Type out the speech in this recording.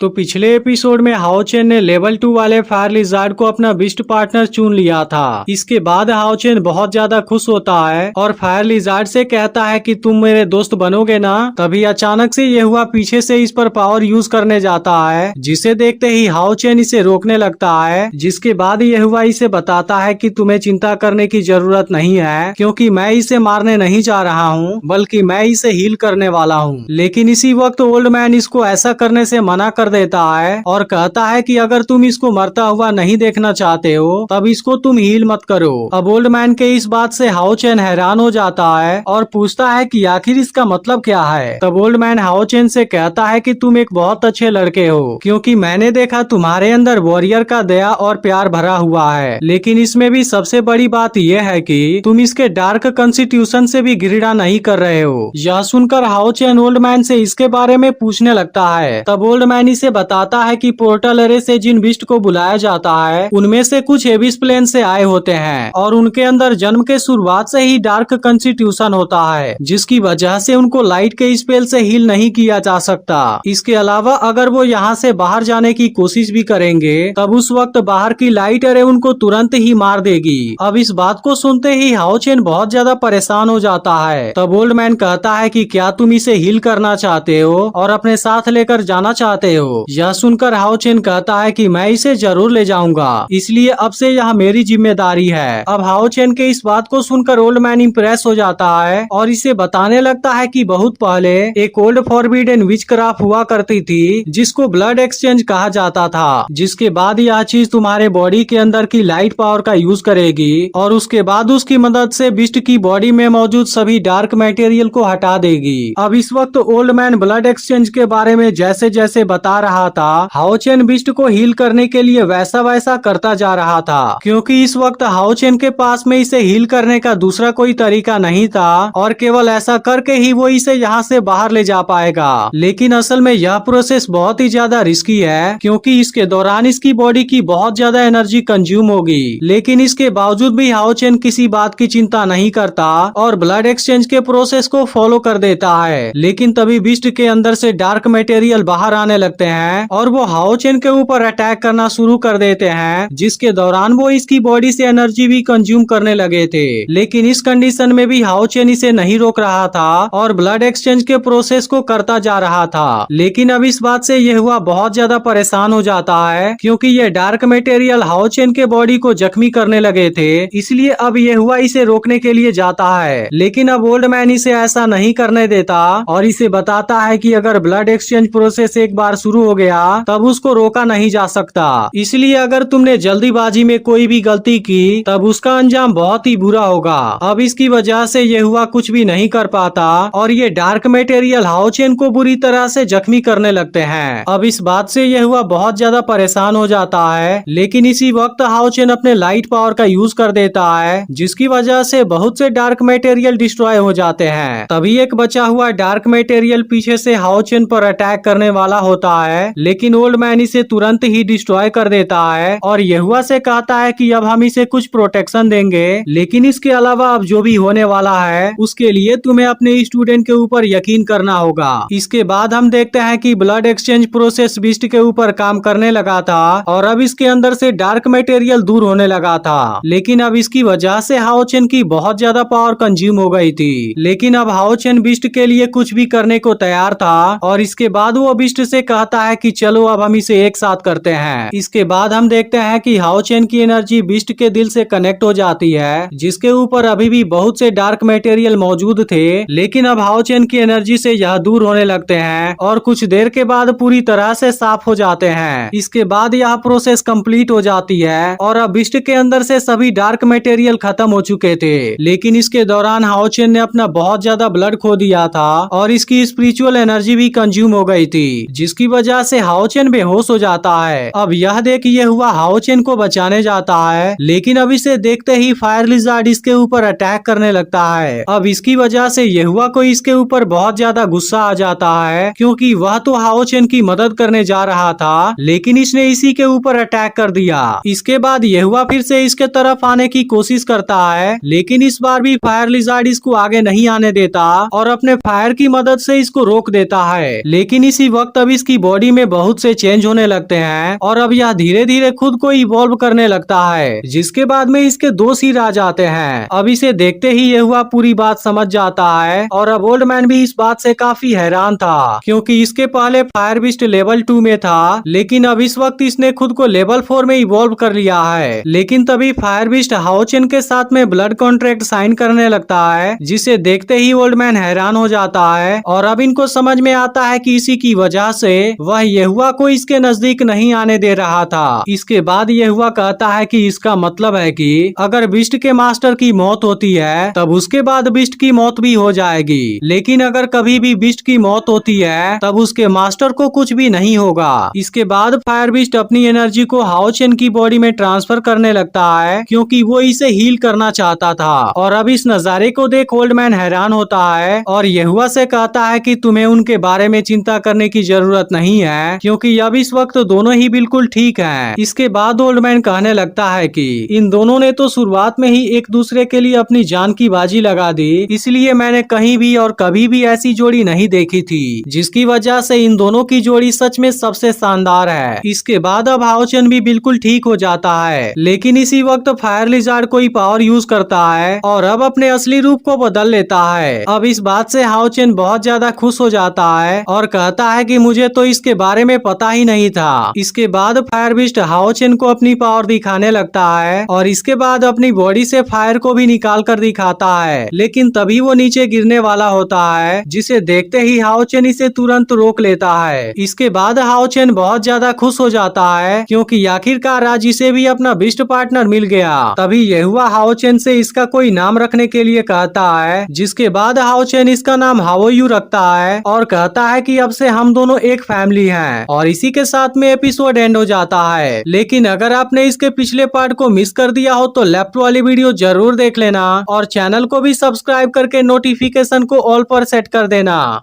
तो पिछले एपिसोड में हाओ चेन ने लेवल 2 वाले फायर लिजार्ड को अपना बिस्ट पार्टनर चुन लिया था। इसके बाद हाओ चेन बहुत ज्यादा खुश होता है और फायर लिजार्ड से कहता है कि तुम मेरे दोस्त बनोगे ना। तभी अचानक से ये हुआ पीछे से इस पर पावर यूज करने जाता है, जिसे देखते ही हाओ चेन इसे रोकने लगता है। जिसके बाद ये हुआ इसे बताता है कि तुम्हें चिंता करने की जरूरत नहीं है, क्योंकि मैं इसे मारने नहीं जा रहा हूँ, बल्कि मैं इसे हील करने वाला हूँ। लेकिन इसी वक्त ओल्ड मैन इसको ऐसा करने से मना कर देता है और कहता है कि अगर तुम इसको मरता हुआ नहीं देखना चाहते हो तब इसको तुम हील मत करो। अब ओल्ड मैन के इस बात से हाओ चेन हैरान हो जाता है और पूछता है कि आखिर इसका मतलब क्या है। तब ओल्ड मैन हाओ चेन से कहता है कि तुम एक बहुत अच्छे लड़के हो, क्योंकि मैंने देखा तुम्हारे अंदर वॉरियर का दया और प्यार भरा हुआ है। लेकिन इसमें भी सबसे बड़ी बात यह है कि तुम इसके डार्क कॉन्स्टिट्यूशन से भी घृणा नहीं कर रहे हो। यह सुनकर हाओ चेन ओल्ड मैन से इसके बारे में पूछने लगता है। तब ओल्ड मैन इसे बताता है कि पोर्टल एरे से जिन बिस्ट को बुलाया जाता है उनमें से कुछ एबिस प्लेन से आए होते हैं और उनके अंदर जन्म के शुरुआत से ही डार्क कॉन्स्टिट्यूशन होता है, जिसकी वजह से उनको लाइट के स्पेल से हील नहीं किया जा सकता। इसके अलावा अगर वो यहाँ से बाहर जाने की कोशिश भी करेंगे तब उस वक्त बाहर की लाइट एरे उनको तुरंत ही मार देगी। अब इस बात को सुनते ही हाओ चेन बहुत ज्यादा परेशान हो जाता है। तब ओल्ड मैन कहता है कि क्या तुम इसे हील करना चाहते हो और अपने साथ लेकर जाना चाहते हो। यह सुनकर हाओ चेन कहता है कि मैं इसे जरूर ले जाऊंगा, इसलिए अब से यह मेरी जिम्मेदारी है। अब हाओ चेन के इस बात को सुनकर ओल्ड मैन इम्प्रेस हो जाता है और इसे बताने लगता है कि बहुत पहले एक ओल्ड फॉरबिडन विचक्राफ्ट हुआ करती थी जिसको ब्लड एक्सचेंज कहा जाता था, जिसके बाद यह चीज तुम्हारे बॉडी के अंदर की लाइट पावर का यूज करेगी और उसके बाद उसकी मदद से बिस्ट की बॉडी में मौजूद सभी डार्क मटेरियल को हटा देगी। अब इस वक्त ओल्ड मैन ब्लड एक्सचेंज के बारे में जैसे जैसे बता रहा था, हाओ चेन बिस्ट को हील करने के लिए वैसा वैसा करता जा रहा था, क्योंकि इस वक्त हाओ चेन के पास में इसे हील करने का दूसरा कोई तरीका नहीं था और केवल ऐसा करके ही वो इसे यहाँ से बाहर ले जा पाएगा। लेकिन असल में यह प्रोसेस बहुत ही ज्यादा रिस्की है, क्योंकि इसके दौरान इसकी बॉडी की बहुत ज्यादा एनर्जी कंज्यूम होगी। लेकिन इसके बावजूद भी हाओ चेन किसी बात की चिंता नहीं करता और ब्लड एक्सचेंज के प्रोसेस को फॉलो कर देता है। लेकिन तभी बिस्ट के अंदर से डार्क मटेरियल बाहर आने लगते हैं और वो हाओ चेन के ऊपर अटैक करना शुरू कर देते हैं, जिसके दौरान वो इसकी बॉडी से एनर्जी भी कंज्यूम करने लगे थे। लेकिन इस कंडीशन में भी हाओ चेन इसे नहीं रोक रहा था और ब्लड एक्सचेंज के प्रोसेस को करता जा रहा था। लेकिन अब इस बात से यह हुआ बहुत ज्यादा परेशान हो जाता है, क्योंकि ये डार्क मटेरियल हाओ चेन के बॉडी को जख्मी करने लगे थे। इसलिए अब यह हुआ इसे रोकने के लिए जाता है, लेकिन अब ओल्ड मैन इसे ऐसा नहीं करने देता और इसे बताता है कि अगर ब्लड एक्सचेंज प्रोसेस एक बार शुरू हो गया तब उसको रोका नहीं जा सकता। इसलिए अगर तुमने जल्दीबाजी में कोई भी गलती की तब उसका अंजाम बहुत ही बुरा होगा। अब इसकी वजह से ये हुआ कुछ भी नहीं कर पाता और ये डार्क मटेरियल हाओ चेन को बुरी तरह से जख्मी करने लगते हैं। अब इस बात से ये हुआ बहुत ज्यादा परेशान हो जाता है, लेकिन इसी वक्त हाओ चेन अपने लाइट पावर का यूज कर देता है, जिसकी वजह से बहुत से डार्क मटेरियल डिस्ट्रॉय हो जाते हैं। तभी एक बचा हुआ डार्क मटेरियल पीछे से हाओ चेन पर अटैक करने वाला होता है, लेकिन ओल्ड मैन इसे तुरंत ही डिस्ट्रॉय कर देता है और यहुआ से कहता है कि अब हम इसे कुछ प्रोटेक्शन देंगे, लेकिन इसके अलावा अब जो भी होने वाला है उसके लिए तुम्हें अपने स्टूडेंट के ऊपर यकीन करना होगा। इसके बाद हम देखते हैं कि ब्लड एक्सचेंज प्रोसेस बिस्ट के ऊपर काम करने लगा था और अब इसके अंदर से डार्क मटेरियल दूर होने लगा था। लेकिन अब इसकी वजह से हाओ चेन की बहुत ज्यादा पावर कंज्यूम हो गई थी। लेकिन अब हाओ चेन बिस्ट के लिए कुछ भी करने को तैयार था और इसके बाद वो बिस्ट से कहता है कि चलो अब हम इसे एक साथ करते हैं। इसके बाद हम देखते हैं कि हाओ चेन की एनर्जी बिस्ट के दिल से कनेक्ट हो जाती है, जिसके ऊपर अभी भी बहुत से डार्क मटेरियल मौजूद थे। लेकिन अब हाओ चेन की एनर्जी से यह दूर होने लगते हैं और कुछ देर के बाद पूरी तरह से साफ हो जाते हैं। इसके बाद यह प्रोसेस कंप्लीट हो जाती है और अब बिस्ट के अंदर से सभी डार्क मटेरियल खत्म हो चुके थे। लेकिन इसके दौरान हाओ चेन ने अपना बहुत ज्यादा ब्लड खो दिया था और इसकी स्पिरिचुअल एनर्जी भी कंज्यूम हो गई थी, जिसकी वजह से हाओ चेन बेहोश हो जाता है। अब यह देख ये हुआ हाओ चेन को बचाने जाता है, लेकिन अब इसे देखते ही फायर लिजार्ड इसके ऊपर अटैक करने लगता है। अब इसकी वजह से ये हुआ को इसके ऊपर बहुत ज्यादा गुस्सा आ जाता है, क्योंकि वह तो हाओ चेन की मदद करने जा रहा था, लेकिन इसने इसी के ऊपर अटैक कर दिया। इसके बाद ये हुआ फिर से इसके तरफ आने की कोशिश करता है, लेकिन इस बार भी फायर लिजार्ड इसको आगे नहीं आने देता और अपने फायर की मदद से इसको रोक देता है। लेकिन इसी वक्त अब इसकी बॉडी में बहुत से चेंज होने लगते हैं और अब यह धीरे धीरे खुद को इवॉल्व करने लगता है, जिसके बाद में इसके 2 सिर आ जाते हैं। अब इसे देखते ही ये हुआ पूरी बात समझ जाता है और अब ओल्ड मैन भी इस बात से काफी हैरान था, क्योंकि इसके पहले फायर बिस्ट लेवल 2 में था, लेकिन अब इस वक्त इसने खुद को लेवल 4 में इवॉल्व कर लिया है। लेकिन तभी फायर बिस्ट हाओचेन के साथ में ब्लड कॉन्ट्रैक्ट साइन करने लगता है, जिसे देखते ही ओल्ड मैन हैरान हो जाता है और अब इनको समझ में आता है कि इसी की वजह से वह येहुआ को इसके नजदीक नहीं आने दे रहा था। इसके बाद येहुआ कहता है कि इसका मतलब है कि अगर बिस्ट के मास्टर की मौत होती है तब उसके बाद बिस्ट की मौत भी हो जाएगी, लेकिन अगर कभी भी बिस्ट की मौत होती है तब उसके मास्टर को कुछ भी नहीं होगा। इसके बाद फायर बिस्ट अपनी एनर्जी को हाओचेन की बॉडी में ट्रांसफर करने लगता है, क्योंकि वो इसे हील करना चाहता था। और अब इस नजारे को देख ओल्ड मैन हैरान होता है और येहुआ से कहता है कि तुम्हें उनके बारे में चिंता करने की जरूरत नहीं है, क्योंकि अब इस वक्त दोनों ही बिल्कुल ठीक हैं। इसके बाद ओल्ड मैन कहने लगता है कि इन दोनों ने तो शुरुआत में ही एक दूसरे के लिए अपनी जान की बाजी लगा दी, इसलिए मैंने कहीं भी और कभी भी ऐसी जोड़ी नहीं देखी थी, जिसकी वजह से इन दोनों की जोड़ी सच में सबसे शानदार है। इसके बाद अब हाओचेन भी बिल्कुल ठीक हो जाता है, लेकिन इसी वक्त फायर लिजार्ड कोई पावर यूज करता है और अब अपने असली रूप को बदल लेता है। अब इस बात से हाओचेन बहुत ज्यादा खुश हो जाता है और कहता है कि मुझे तो इसके बारे में पता ही नहीं था। इसके बाद फायर बिस्ट हाओचेन को अपनी पावर दिखाने लगता है और इसके बाद अपनी बॉडी से फायर को भी निकाल कर दिखाता है, लेकिन तभी वो नीचे गिरने वाला होता है, जिसे देखते ही हाओचेन इसे तुरंत रोक लेता है। इसके बाद हाओचेन बहुत ज्यादा खुश हो जाता है, क्योंकि आखिरकार आज इसे भी अपना बिस्ट पार्टनर मिल गया। तभी येहुआ हाओचेन से इसका कोई नाम रखने के लिए कहता है, जिसके बाद हाओचेन इसका नाम हाओयू रखता है और कहता है कि अब से हम दोनों एक फैमिली हैं। और इसी के साथ में एपिसोड एंड हो जाता है। लेकिन अगर आपने इसके पिछले पार्ट को मिस कर दिया हो तो लेफ्ट वाली वीडियो जरूर देख लेना और चैनल को भी सब्सक्राइब करके नोटिफिकेशन को ऑल पर सेट कर देना।